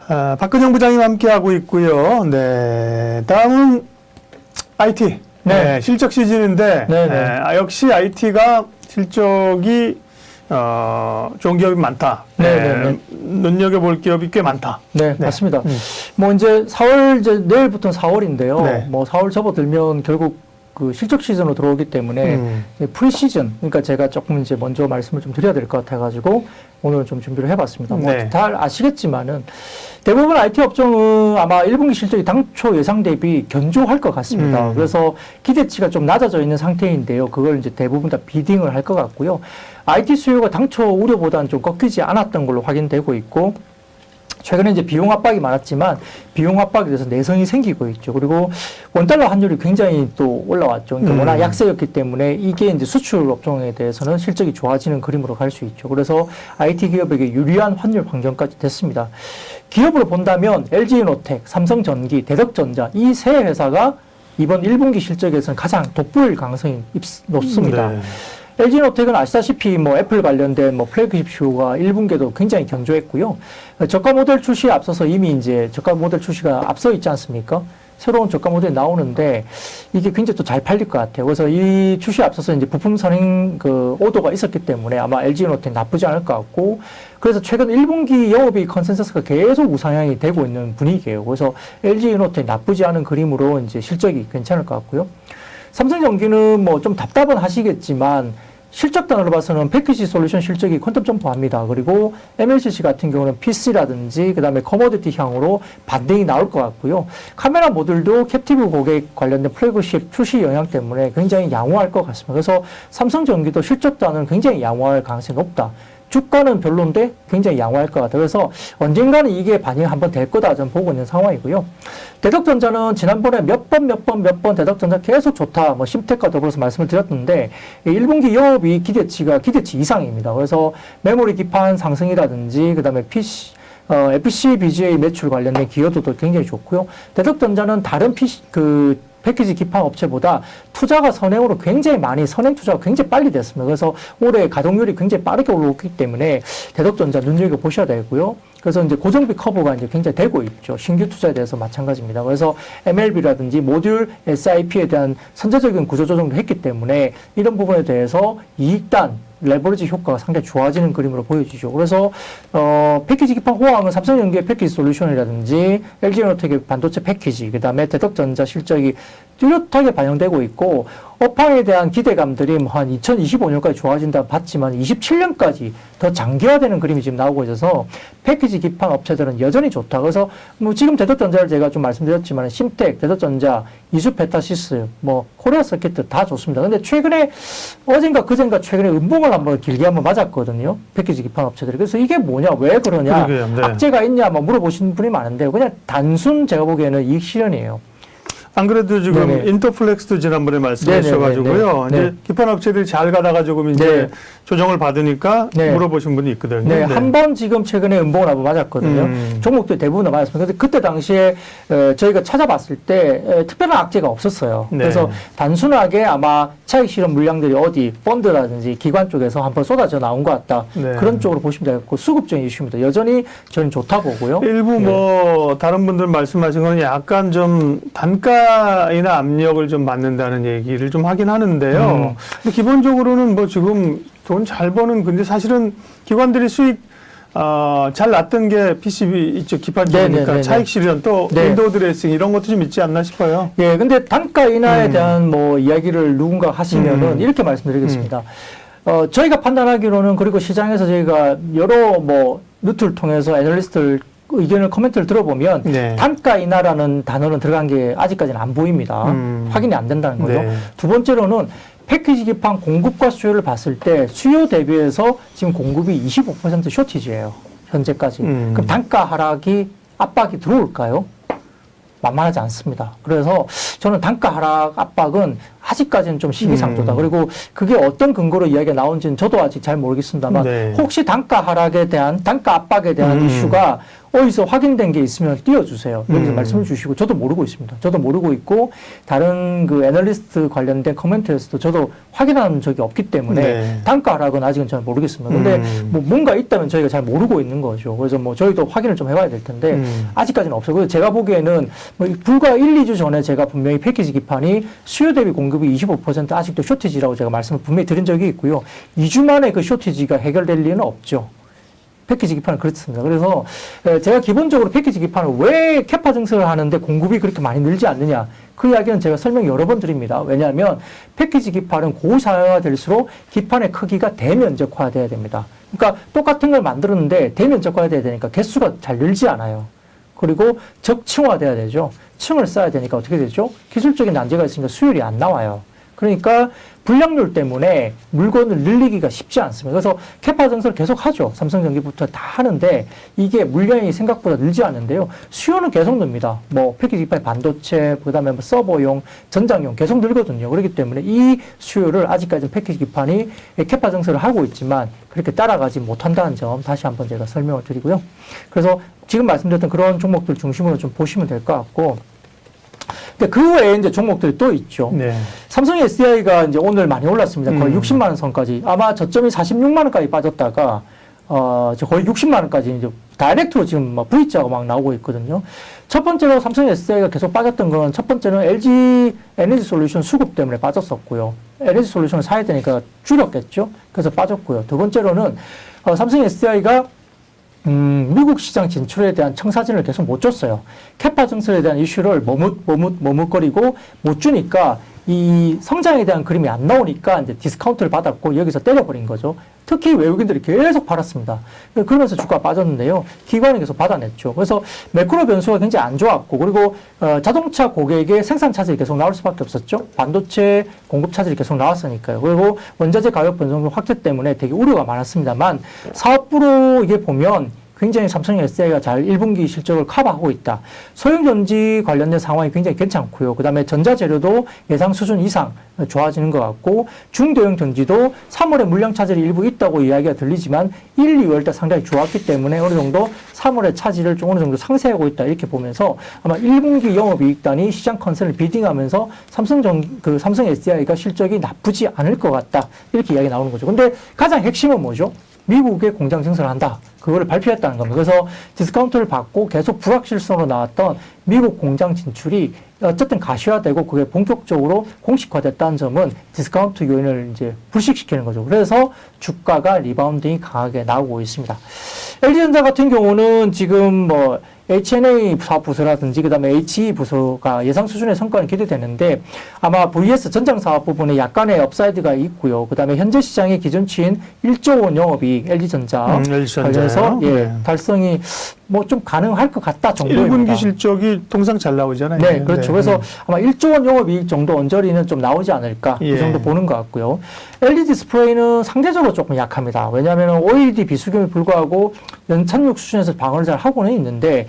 박근영 부장님 함께하고 있고요. 네, 다음은 IT. 네, 실적 시즌인데 역시 IT가 실적이 좋은 기업이 많다. 눈여겨볼 기업이 꽤 많다. 네, 맞습니다. 뭐 이제 4월 내일부터는 4월인데요. 네. 뭐 4월 접어들면 결국 그 실적 시즌으로 들어오기 때문에 프리시즌, 그러니까 제가 조금 이제 먼저 말씀을 좀 드려야 될 것 같아가지고 오늘 좀 준비를 해봤습니다. 뭐 잘 아시겠지만은 대부분 IT 업종은 아마 1분기 실적이 당초 예상 대비 견조할 것 같습니다. 그래서 기대치가 좀 낮아져 있는 상태인데요. 그걸 이제 대부분 다 비딩을 할 것 같고요. IT 수요가 당초 우려보다는 좀 꺾이지 않았던 걸로 확인되고 있고, 최근에 이제 비용 압박이 많았지만 비용 압박에 대해서 내성이 생기고 있죠. 그리고 원달러 환율이 굉장히 또 올라왔죠. 그러니까 워낙 약세였기 때문에 이게 이제 수출 업종에 대해서는 실적이 좋아지는 그림으로 갈 수 있죠. 그래서 IT 기업에게 유리한 환율 환경까지 됐습니다. 기업으로 본다면 LG에너텍, 삼성전기, 대덕전자 이 세 회사가 이번 1분기 실적에서는 가장 돋보일 가능성이 높습니다. LG에너텍은 아시다시피 뭐 애플 관련된 뭐 플래그십 슈가 1분기에도 굉장히 견조했고요. 저가 모델 출시에 앞서서 이미 이제 저가 모델 출시가 앞서 있지 않습니까? 새로운 저가 모델이 나오는데 이게 굉장히 또 잘 팔릴 것 같아요. 그래서 이 출시에 앞서서 이제 부품 선행 그 오더가 있었기 때문에 아마 LG에너텍 나쁘지 않을 것 같고, 그래서 최근 1분기 영업이익 컨센서스가 계속 우상향이 되고 있는 분위기예요. 그래서 LG에너텍 나쁘지 않은 그림으로 이제 실적이 괜찮을 것 같고요. 삼성전기는 뭐 좀 답답은 하시겠지만 실적단으로 봐서는 패키지 솔루션 실적이 퀀텀 점프합니다. 그리고 MLCC 같은 경우는 PC라든지 그다음에 커머디티 향으로 반등이 나올 것 같고요. 카메라 모듈도 캡티브 고객 관련된 플래그십 출시 영향 때문에 굉장히 양호할 것 같습니다. 그래서 삼성전기도 실적단은 굉장히 양호할 가능성이 높다. 주가는 별론데 굉장히 양호할 것 같아요. 그래서 언젠가는 이게 반영 한번 될 거다 저는 보고 있는 상황이고요. 대덕전자는 지난번에 몇 번 대덕전자 계속 좋다. 뭐 심텍과 더불어서 말씀을 드렸는데 1분기 영업이익 기대치 이상입니다. 그래서 메모리 기판 상승이라든지 그다음에 FC BGA 매출 관련된 기여도도 굉장히 좋고요. 대덕전자는 다른 패키지 기판 업체보다 투자가 선행으로 굉장히 많이, 선행 투자가 굉장히 빨리 됐습니다. 그래서 올해 가동률이 굉장히 빠르게 올라오기 때문에 대덕전자 눈여겨보셔야 되고요. 그래서 이제 고정비 커버가 이제 굉장히 되고 있죠. 신규 투자에 대해서 마찬가지입니다. 그래서 MLB라든지 모듈 SIP에 대한 선제적인 구조조정도 했기 때문에 이런 부분에 대해서 이익단, 레버리지 효과가 상당히 좋아지는 그림으로 보여지죠. 그래서 패키지 기판 호황은 삼성전기의 패키지 솔루션이라든지 LG에너텍의 반도체 패키지, 그다음에 대덕전자 실적이 뚜렷하게 반영되고 있고, 업황에 대한 기대감들이 뭐 한 2025년까지 좋아진다 봤지만 27년까지 더 장기화되는 그림이 지금 나오고 있어서 패키지 기판 업체들은 여전히 좋다. 그래서 뭐 지금 대덕전자를 제가 좀 말씀드렸지만 심텍, 대덕전자, 이수페타시스, 뭐 코리아 서킷 다 좋습니다. 근데 최근에 어젠가 그젠가 최근에 음봉을 한번 길게 한번 맞았거든요. 패키지 기판 업체들이. 그래서 이게 뭐냐, 왜 그러냐, 악재가 있냐 뭐 물어보시는 분이 많은데 그냥 단순 제가 보기에는 이익 실현이에요. 안 그래도 지금 인터플렉스도 지난번에 말씀하셔가지고요. 이제 기판 업체들이 잘 가다가 조금 이제 조정을 받으니까 물어보신 분이 있거든요. 네, 한 번 지금 최근에 음봉을 한번 맞았거든요. 종목들 대부분 다 맞았습니다. 근데 그때 당시에 저희가 찾아봤을 때 특별한 악재가 없었어요. 그래서 단순하게 아마 차익 실현 물량들이 어디 펀드라든지 기관 쪽에서 한번 쏟아져 나온 것 같다. 그런 쪽으로 보시면 되겠고, 수급적인 이슈입니다. 여전히 저는 좋다 보고요. 일부 뭐 다른 분들 말씀하신 건 약간 좀 단가이나 압력을 좀 받는다는 얘기를 좀 하긴 하는데요. 근데 기본적으로는 뭐 지금 돈 잘 버는, 근데 사실은 기관들이 수익 잘 났던 게 PCB 이쪽 기판 쪽이니까 차익 실현 또 윈도우 드레싱 이런 것도 좀 있지 않나 싶어요. 예, 근데 단가 인하에 대한 뭐 이야기를 누군가 하시면은 이렇게 말씀드리겠습니다. 저희가 판단하기로는, 그리고 시장에서 저희가 여러 뭐 루트를 통해서 애널리스트들 의견을, 코멘트를 들어보면 단가 인하라는 단어는 들어간 게 아직까지는 안 보입니다. 확인이 안 된다는 거죠. 두 번째로는 패키지 기판 공급과 수요를 봤을 때 수요 대비해서 지금 공급이 25% 쇼티지예요. 현재까지. 그럼 단가 하락이 압박이 들어올까요? 만만하지 않습니다. 그래서 저는 단가 하락 압박은 아직까지는 좀 시기상조다. 그리고 그게 어떤 근거로 이야기가 나온지는 저도 아직 잘 모르겠습니다만 혹시 단가 하락에 대한, 단가 압박에 대한 이슈가 어디서 확인된 게 있으면 띄워주세요. 여기서 말씀을 주시고, 저도 모르고 있습니다. 저도 모르고 있고, 다른 그 애널리스트 관련된 커멘트에서도 저도 확인한 적이 없기 때문에 네. 단가 하락은 아직은 잘 모르겠습니다. 근데 뭐 뭔가 있다면 저희가 잘 모르고 있는 거죠. 그래서 뭐 저희도 확인을 좀 해봐야 될 텐데, 아직까지는 없어요. 그래서 제가 보기에는 뭐 불과 1, 2주 전에 제가 분명히 패키지 기판이 수요 대비 공급이 25% 아직도 쇼티지라고 제가 말씀을 분명히 드린 적이 있고요. 2주 만에 그 쇼티지가 해결될 리는 없죠. 패키지 기판은 그렇습니다. 그래서 제가 기본적으로 패키지 기판을 왜 캐파 증설을 하는데 공급이 그렇게 많이 늘지 않느냐, 그 이야기는 제가 설명 여러 번 드립니다. 왜냐하면 패키지 기판은 고사양화 될수록 기판의 크기가 대면적화돼야 됩니다. 그러니까 똑같은 걸 만들었는데 대면적화돼야 되니까 개수가 잘 늘지 않아요. 그리고 적층화돼야 되죠. 층을 쌓아야 되니까 어떻게 되죠? 기술적인 난제가 있으니까 수율이 안 나와요. 그러니까 불량률 때문에 물건을 늘리기가 쉽지 않습니다. 그래서 캐파 증설을 계속 하죠. 삼성전기부터 다 하는데 이게 물량이 생각보다 늘지 않는데요. 수요는 계속 늡니다. 뭐 패키지 기판 반도체, 그다음에 뭐 서버용, 전장용 계속 늘거든요. 그렇기 때문에 이 수요를 아직까지는 패키지 기판이 캐파 증설을 하고 있지만 그렇게 따라가지 못한다는 점 다시 한번 제가 설명을 드리고요. 그래서 지금 말씀드렸던 그런 종목들 중심으로 좀 보시면 될 것 같고, 근데 그 외에 이제 종목들이 또 있죠. 네. 삼성 SDI가 이제 오늘 많이 올랐습니다. 거의 60만 원 선까지. 아마 저점이 46만 원까지 빠졌다가 거의 60만 원까지 이제 다이렉트로 지금 뭐 V자가 막 나오고 있거든요. 첫 번째로 삼성 SDI가 계속 빠졌던 건, 첫 번째는 LG 에너지 솔루션 수급 때문에 빠졌었고요. 에너지 솔루션을 사야 되니까 줄였겠죠. 그래서 빠졌고요. 두 번째로는 삼성 SDI가 미국 시장 진출에 대한 청사진을 계속 못 줬어요. 캐파 증설에 대한 이슈를 머뭇거리고 못 주니까 이 성장에 대한 그림이 안 나오니까 이제 디스카운트를 받았고 여기서 때려버린 거죠. 특히 외국인들이 계속 팔았습니다. 그러면서 주가가 빠졌는데요. 기관이 계속 받아냈죠. 그래서 매크로 변수가 굉장히 안 좋았고, 그리고 자동차 고객의 생산 차질이 계속 나올 수밖에 없었죠. 반도체 공급 차질이 계속 나왔으니까요. 그리고 원자재 가격 변동 확대 때문에 되게 우려가 많았습니다만, 사업부로 이게 보면 굉장히 삼성 SDI가 잘 1분기 실적을 커버하고 있다. 소형전지 관련된 상황이 굉장히 괜찮고요. 그 다음에 전자재료도 예상 수준 이상 좋아지는 것 같고, 중대형 전지도 3월에 물량 차질이 일부 있다고 이야기가 들리지만 1, 2월 때 상당히 좋았기 때문에 어느 정도 3월의 차질을 좀 어느 정도 상쇄하고 있다, 이렇게 보면서 아마 1분기 영업이익단이 시장 컨센을 비딩하면서 삼성 SDI가 실적이 나쁘지 않을 것 같다, 이렇게 이야기 나오는 거죠. 근데 가장 핵심은 뭐죠? 미국에 공장 증설을 한다. 그거를 발표했다는 겁니다. 그래서 디스카운트를 받고 계속 불확실성으로 나왔던 미국 공장 진출이 어쨌든 가시화되고 그게 본격적으로 공식화됐다는 점은 디스카운트 요인을 이제 불식시키는 거죠. 그래서 주가가 리바운딩이 강하게 나오고 있습니다. LG전자 같은 경우는 지금 뭐 H&A 사업 부서라든지 그다음에 HE 부서가 예상 수준의 성과는 기대되는데, 아마 VS 전장 사업 부분에 약간의 업사이드가 있고요. 그다음에 현재 시장의 기준치인 1조 원 영업이익 LG전자 관련해서 달성이 뭐 좀 가능할 것 같다 정도입니다. 1분기 실적이 통상 잘 나오잖아요. 네, 그렇죠. 그래서 아마 1조 원 영업이익 정도 언저리는 좀 나오지 않을까, 그 정도 보는 것 같고요. LED 디스플레이는 상대적으로 조금 약합니다. 왜냐하면 OLED 비수기에 불구하고 연착륙 수준에서 방어를 잘 하고는 있는데,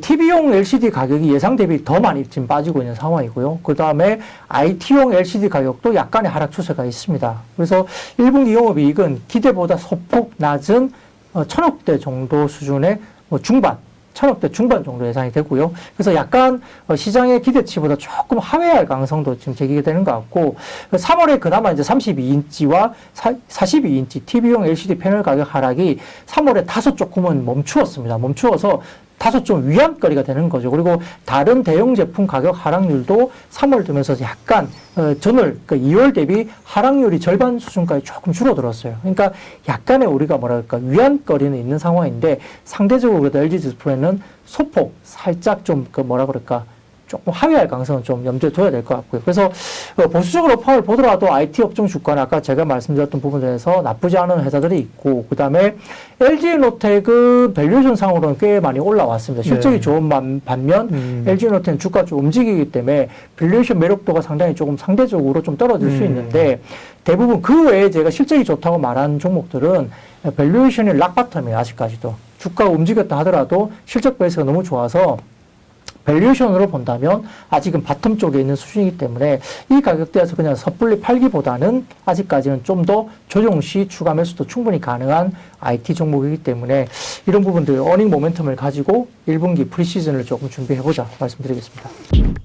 TV용 LCD 가격이 예상 대비 더 많이 지금 빠지고 있는 상황이고요. 그 다음에 IT용 LCD 가격도 약간의 하락 추세가 있습니다. 그래서 1분기 영업이익은 기대보다 소폭 낮은 1,000억대 정도 수준의 중반, 1,000억대 중반 정도 예상이 되고요. 그래서 약간 시장의 기대치보다 조금 하회할 가능성도 지금 제기가 되는 것 같고, 3월에 그나마 이제 32인치와 42인치 TV용 LCD 패널 가격 하락이 3월에 다소 조금은 멈추었습니다. 멈추어서 다소 좀 위안거리가 되는 거죠. 그리고 다른 대형 제품 가격 하락률도 3월 되면서 약간 전월, 그러니까 2월 대비 하락률이 절반 수준까지 조금 줄어들었어요. 그러니까 약간의 우리가 뭐랄까 위안거리는 있는 상황인데, 상대적으로 그래도 LG 디스플레이는 소폭 살짝 좀 뭐라 그럴까 조금 하회할 가능성은 좀 염두에 둬야 될 것 같고요. 그래서 보수적으로 평을 보더라도 IT 업종 주가는 아까 제가 말씀드렸던 부분에서 나쁘지 않은 회사들이 있고, 그 다음에 LG노텍은 밸류에이션 상으로는 꽤 많이 올라왔습니다. 실적이 좋은 반면 LG노텍은 주가 좀 움직이기 때문에 밸류에이션 매력도가 상당히 조금 상대적으로 좀 떨어질 수 있는데, 대부분 그 외에 제가 실적이 좋다고 말한 종목들은 밸류에이션이 락바텀이에요. 아직까지도 주가가 움직였다 하더라도 실적 베이스가 너무 좋아서 밸류에이션으로 본다면 아직은 바텀 쪽에 있는 수준이기 때문에 이 가격대에서 그냥 섣불리 팔기보다는 아직까지는 좀 더 조정 시 추가 매수도 충분히 가능한 IT 종목이기 때문에 이런 부분들 어닝 모멘텀을 가지고 1분기 프리시즌을 조금 준비해보자 말씀드리겠습니다.